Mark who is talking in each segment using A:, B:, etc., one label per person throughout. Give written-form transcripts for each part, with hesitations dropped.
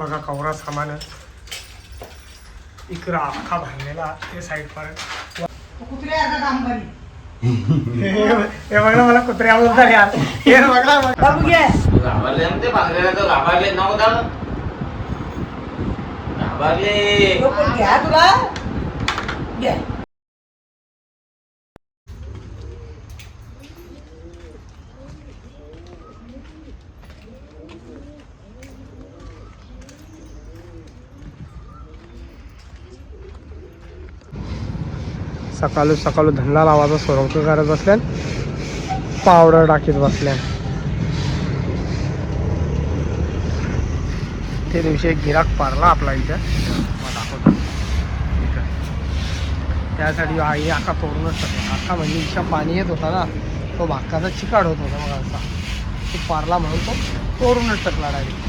A: बघा कवरा सामान इकडं अख्खा भरलेला ते साईड पर्यंत
B: कुत्र्यासारखं काम करी.
A: हे बघा मला कुत्र्या बोलतात यार. हे बघा
B: बाबू घे.
C: घाबरले ना ते भांगरेला तर घाबरले नव्हता घाबरले.
B: घ्या तुला घ्या.
A: सकाळी सकाळी धंदा लावायचा सोरंक करत बसल्यान पावडर टाकीत बसल्यान. ते दिवशी एक गिराक पारला आपला इथं मग दाखवतो इथं. त्यासाठी आई आका तोडूनच टाकला. आका म्हणजे इच्छा पाणी येत होता ना तो भाकाचा चिकाड होत होता मग असा तो पारला म्हणून तो तोडूनच टाकला डायरेक्ट.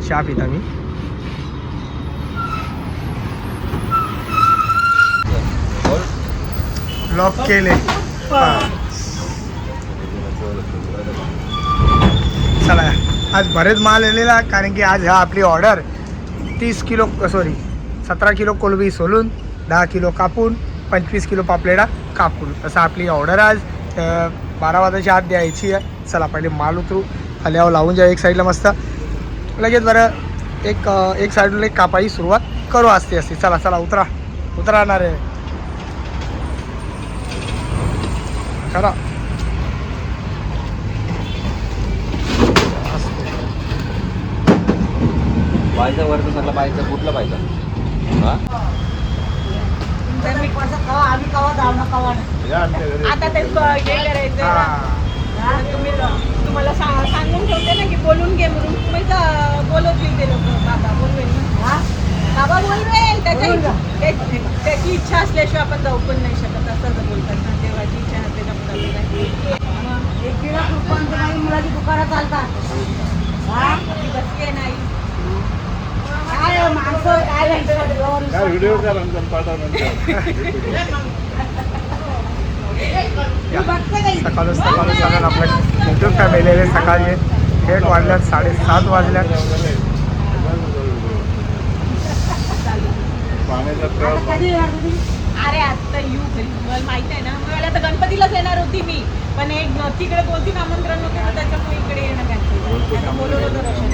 A: चहा पिता मी लॉक केले. चला आज बरेच माल आलेला कारण की आज हा आपली ऑर्डर 30 किलो 17 किलो कोलबी सोलून 10 किलो कापून 25 किलो पापलेडा कापून असं आपली ऑर्डर आज 12 वाजायच्या आत द्यायची आहे. चला पहिले माल उतरू आल्यावर लावून जाऊ एक साईडला मस्त लगेच बरं एक साईडला एक कापायची सुरुवात करू असते असते. चला चला उतराणार आहे खरा.
C: पाहिजे वरचं सगळं पाहिजे कुठलं पाहिजे
B: मी कसं कवा आम्ही कवा जाऊ ना कवा नाही.
D: आता ते हे करायचं तुम्हाला सांगून ठेवते ना की बोलून घे म्हणून तुम्ही बोलवतील ते लोक. बाबा बोलवेल ना बाबा बोलवेल त्याची इच्छा असल्याशिवाय आपण जाऊ पण नाही शकत असं बोलतात ना. देवाची इच्छा असते
B: एक किलो रुपयांचं नाही मुलाची दुकानं चालतात.
D: बसली नाही
B: काय माणसं काय
E: व्हिडिओ
A: सकाळी सकाळी आपल्या यूट्यूब फॅमिली सकाळी 8 वाजल्यात 7:30 वाजल्यात.
D: अरे आता मला माहित आहे ना मला आता गणपतीलाच येणार होती मी पण एक तिकडे 2-3 आमंत्रण होते ना त्याच्यामुळे इकडे येणं कॅन्सल. बोलवलं होतं रोशन.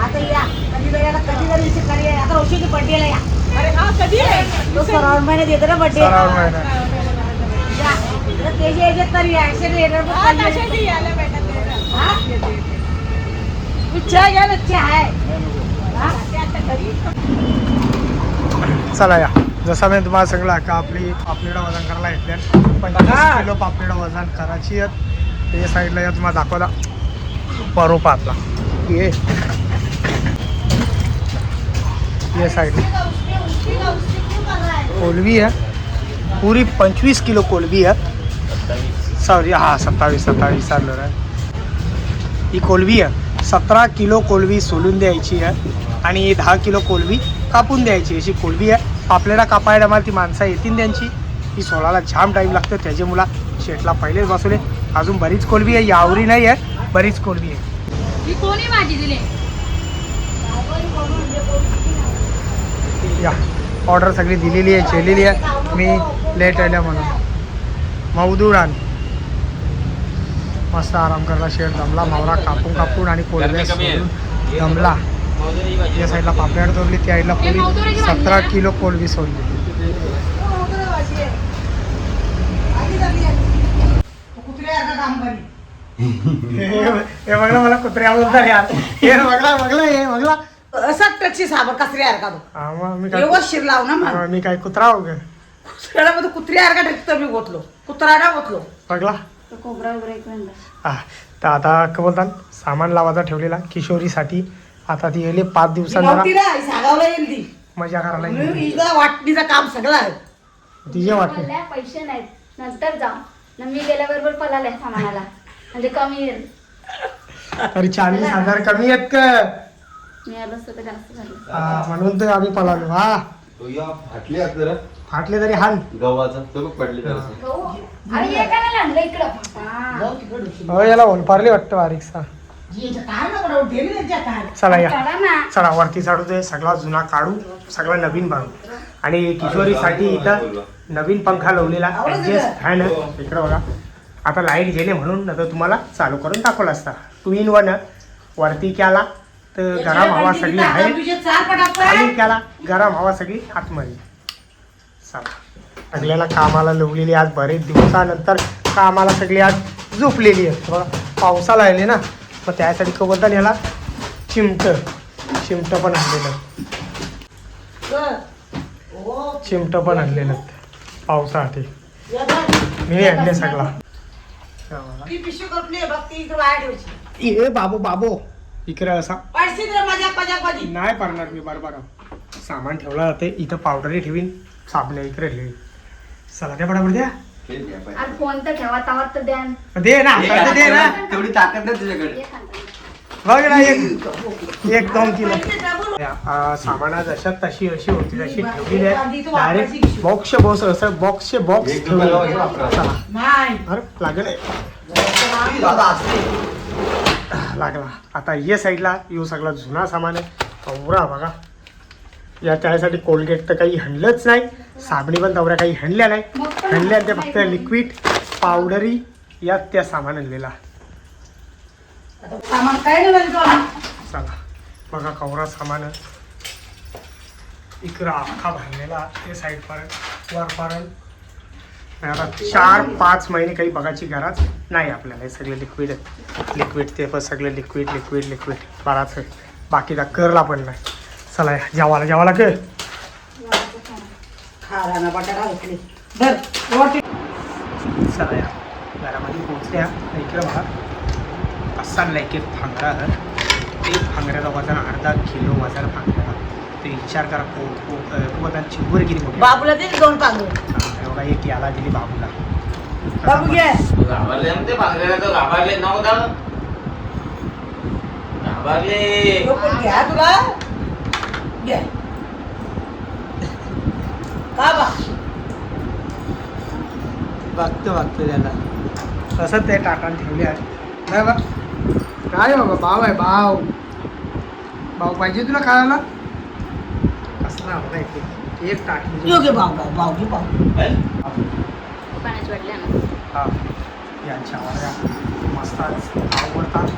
B: आता या कधी जरी कधी आता औषधी बड्डेला या.
D: अरे हा कधी आहे
B: तो श्रावण महिन्यात येतो ना बड्डे. त्याच्या याच्यात तरी
D: यायला भेटत
B: चहा घ्या ना चहा आहे.
D: आता घरी
A: चला या जसा मी तुम्हाला सांगला का आपली पापलेडा वजन करायला घेतल्या 25 किलो पापलेडा वजन करायची आहेत. ते साईडला या तुम्हाला दाखवला परोपा आपला ये साइड कोलवी है पूरी 25 किलो कोलवी है. सॉरी हाँ 27 चालू रहा है. ही कोलवी आहे 17 किलो कोलवी सोलून द्यायची आहे आणि 10 किलो कोलवी कापून द्यायची अशी कोलवी आहे. पापलेडा कापायला मला ती माणसं येतील त्यांची. ही सोलाला जाम टाईम लागतो त्याचे मुला शेटला पहिलेच बसवले. अजून बरीच कोलवी आहे यावरी नाही आहे बरीच कोलवी आहे.
D: ही कोणी भाजी दिली
A: या ऑर्डर सगळी दिलेली आहे केलेली आहे. मी लेट आल्या म्हणून मौदूड आण मस्त आराम करला. शेड दमला मावरा कापून आणि कोलब्या सोडून दमला. या साईडला पापलेट तोडली त्या साईडला कोळी 17 किलो कोलबी सोडली.
B: कुत्र्यासारखं काम करी.
A: हे बघला मला कुत्र्या बोलतात यार. हे बघला हे बघला
B: असा टची साबर कचऱ्यासारखा तो.
A: हा मग मी
B: एवढं शिर लाव ना मग
A: मी काय कुत्रा हो गे
B: कुत्र्याला कुत्र्यासारखा टचतं मी गोतलो कुत्रा गोतलो
A: बघला.
B: कोबरा वगैरे
A: हा तर आता काय बोलतात सामान लावायचा ठेवलेला किशोरीसाठी. आता ती येईल 5 दिवसांनी
B: सांगावला येईल ती
A: मजा करायला येईल.
B: वाटणीचं काम सगळं आहे.
A: तिचे वाटते
F: पैसे नाहीत नंतर जा ना मी गेल्याबरोबर पळाले सामानाला म्हणजे कमी येईल.
A: तरी 40,000 कमी आहेत का?
E: मिळालं असतं तर जास्त झालं.
A: म्हणून तर आम्ही पळालो. हा
C: तो या फाटली आज जरा
A: फाटले तरी हान.
C: गव्हाचं तो बघ पडली जरा
E: हो. अरे हे काय नाही आणलं इकडं.
B: जाऊ तिकडे उशी.
A: हो याला ओलपारली वाटतं बारीकसा.
B: जी याच्या कार नको राहू, ठेवी त्यांच्या कार.
A: चला या
E: काढा ना.
A: चला वरती चढू दे. सगळा जुना काढू, सगळा नवीन बनवू. आणि किशोरीसाठी इथं नवीन पंखा लावलेला ऍडजस्ट आहे ना. इकडं बघा. आता लाईट गेले म्हणून आता तुम्हाला चालू करून दाखवला असता. 2 in 1 वरती केला तर गरम हवा सगळी आहे,
B: तुझे चार पटापट.
A: खाली केला गरम हवा सगळी आतमध्ये. चला सगळ्याला कामाला लावलेली आज बरेच दिवसानंतर कामाला सगळी आज झोपलेली आहे. बघा पावसाला आले ना, मग त्यासाठी कबद्दल याला चिमटं पण आणलेलं.
B: हो,
A: चिमटं पण आणलेलं पावसासाठी.
B: या बघ.
A: मी आणले सगळा.
B: ती पिशवी करून ये, बघ ती इकडे बाहेर ठेवायची.
A: ए बाबू बाबू इकडे असा
B: पडशील रे मजाक मजाक मध्ये.
A: नाही पडणार मी. बरोबर सामान ठेवला जाते इथं. पावडरही ठेवीन, साबण इकडे ठेवीन. चला त्या पटापट द्या.
E: आज फोन तर ठेवा तावात तर द्या.
A: दे ना आता दे ना.
C: तेवढी ताकद नाही तुझ्याकडे.
E: एक हातात.
A: बघ ना 1-2 किलो
B: पैसे दाबून.
A: सामाना जशा तशी अशी होती तशी ठेवलेली आहे. डायरेक्ट बॉक्स असं बॉक्सचे बॉक्स
C: एक
A: ठेवले.
C: रुपयाला हे वापरा.
A: चला
B: नाही.
A: अरे लागले
C: दादा असते.
A: लागला. आता ये साईडला येऊ सगळा जुना सामान आहे. तवरा बघा या त्यासाठी कोलगेट तर काही हणलंच नाही. साबणी पण तवऱ्या काही हणल्या नाही. हणल्या ते फक्त लिक्विड पावडरी यात त्या सामान आणलेला.
B: आता सामान काय नाही म्हणजे तुला.
A: चला बघा कवरा सामान इकडं अख्खा भरलेला ते साईड पर्यंत वरपर्यंत. आता 4-5 महिने काही बघायची गरज नाही आपल्याला. हे सगळे लिक्विड ते पण सगळे लिक्विड बराच आहे. बाकीचा करला पण नाही. चला जेवायला के
B: खारा ना बटाटा उठले. धर रोटी.
A: चला या घरामध्ये पोहोचल्या. इकडे बघा असा लाईक एक फांगरा आहे. एक फांगऱ्याचा वजन अर्धा किलो वजन फांगऱ्याला. ते विचार करा वजन चिंबूर किती मोठी.
B: बाबूला दे 2 पांघरूण.
A: हे बघा एक याला दिली बाबूला.
B: बाबू घे.
C: घाबरले ना ते भांगऱ्याला तो घाबरले नको दादा. घाबरले.
B: पण घ्या तुला. घे. का बा.
A: बघतो त्याला तसंच ते टाकान ठेवले आहे. नाही बा काय बाबा भाव आहे भाव पाहिजे तुला खायला. कसला हवा एक टाकी.
B: यो घे भाऊ घे भाऊ.
E: पाण्याची वाटल्या ना.
A: हा यांच्या वाऱ्या मस्त आवडतात.